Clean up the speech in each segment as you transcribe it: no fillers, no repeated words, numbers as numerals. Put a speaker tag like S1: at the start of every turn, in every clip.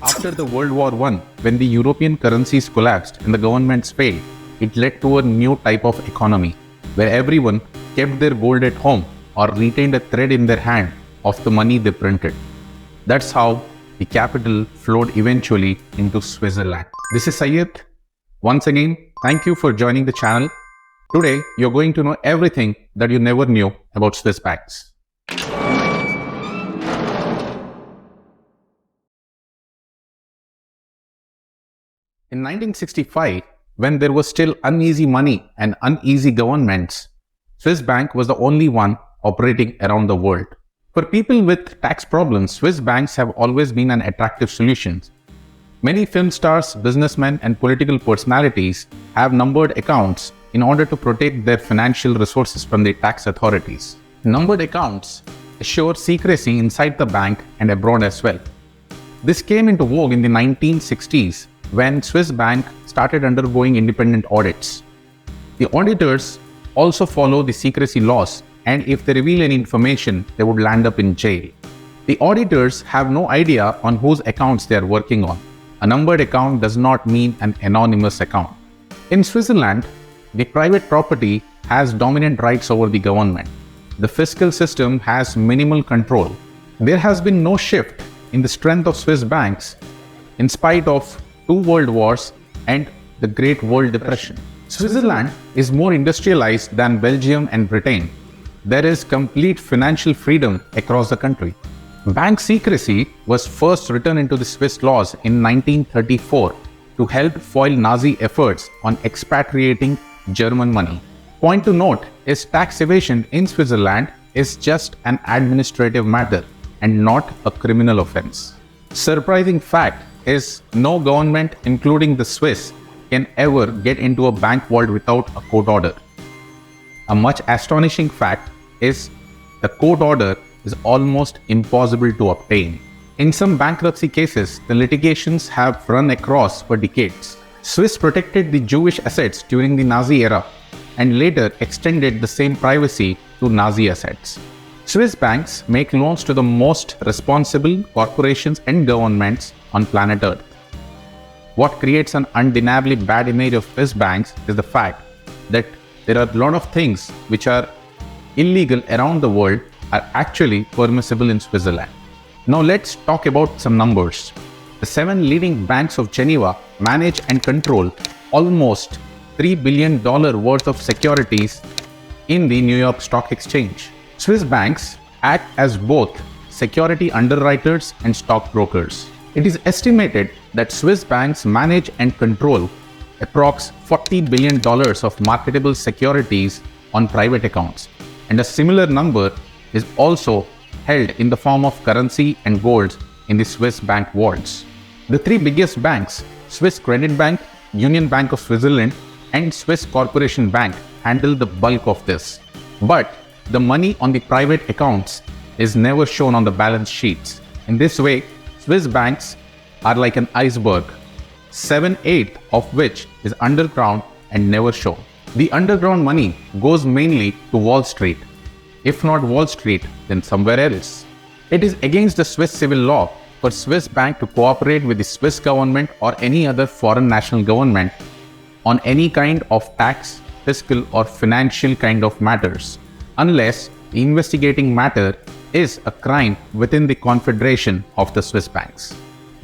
S1: After the World War I, when the European currencies collapsed and the governments failed, it led to a new type of economy, where everyone kept their gold at home or retained a thread in their hand of the money they printed. That's how the capital flowed eventually into Switzerland. This is Syed. Once again, thank you for joining the channel. Today, you're going to know everything that you never knew about Swiss banks. In 1965, when there was still uneasy money and uneasy governments, Swiss bank was the only one operating around the world. For people with tax problems, Swiss banks have always been an attractive solution. Many film stars, businessmen, and political personalities have numbered accounts in order to protect their financial resources from the tax authorities. Numbered accounts assure secrecy inside the bank and abroad as well. This came into vogue in the 1960s when Swiss bank started undergoing independent audits. The auditors also follow the secrecy laws, and if they reveal any information, they would land up in jail. The auditors have no idea on whose accounts they are working on. A numbered account does not mean an anonymous account. In Switzerland, the private property has dominant rights over the government. The fiscal system has minimal control. There has been no shift in the strength of Swiss banks in spite of 2 world wars and the Great World Depression. Switzerland is more industrialized than Belgium and Britain. There is complete financial freedom across the country. Bank secrecy was first written into the Swiss laws in 1934 to help foil Nazi efforts on expatriating German money. Point to note is tax evasion in Switzerland is just an administrative matter and not a criminal offense. Surprising fact is no government, including the Swiss, can ever get into a bank vault without a court order. A much astonishing fact is the court order is almost impossible to obtain. In some bankruptcy cases, the litigations have run across for decades. Swiss protected the Jewish assets during the Nazi era and later extended the same privacy to Nazi assets. Swiss banks make loans to the most responsible corporations and governments on planet Earth. What creates an undeniably bad image of Swiss banks is the fact that there are a lot of things which are illegal around the world are actually permissible in Switzerland. Now let's talk about some numbers. The 7 leading banks of Geneva manage and control almost $3 billion worth of securities in the New York Stock Exchange. Swiss banks act as both security underwriters and stockbrokers. It is estimated that Swiss banks manage and control approx $40 billion of marketable securities on private accounts, and a similar number is also held in the form of currency and gold in the Swiss bank vaults. The 3 biggest banks, Swiss Credit Bank, Union Bank of Switzerland, and Swiss Corporation Bank, handle the bulk of this. But the money on the private accounts is never shown on the balance sheets. In this way, Swiss banks are like an iceberg, 7/8 of which is underground and never shown. The underground money goes mainly to Wall Street. If not Wall Street, then somewhere else. It is against the Swiss civil law for Swiss bank to cooperate with the Swiss government or any other foreign national government on any kind of tax, fiscal or financial kind of matters, unless the investigating matter is a crime within the confederation of the Swiss banks.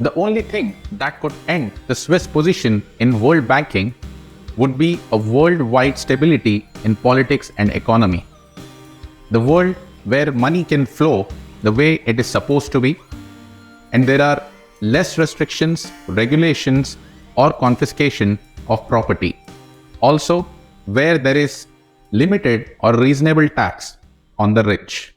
S1: The only thing that could end the Swiss position in world banking would be a worldwide stability in politics and economy. The world where money can flow the way it is supposed to be, and there are less restrictions, regulations, or confiscation of property. Also, where there is limited or reasonable tax on the rich.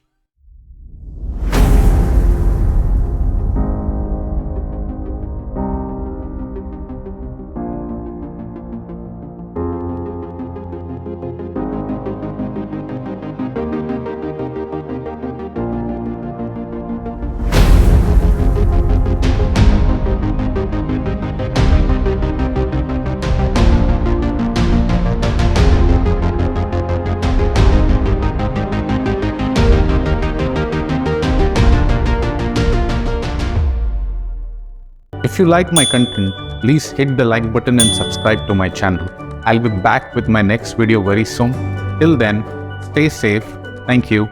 S1: If you like my content, please hit the like button and subscribe to my channel. I'll be back with my next video very soon. Till then, stay safe. Thank you.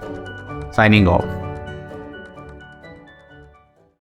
S1: Signing off.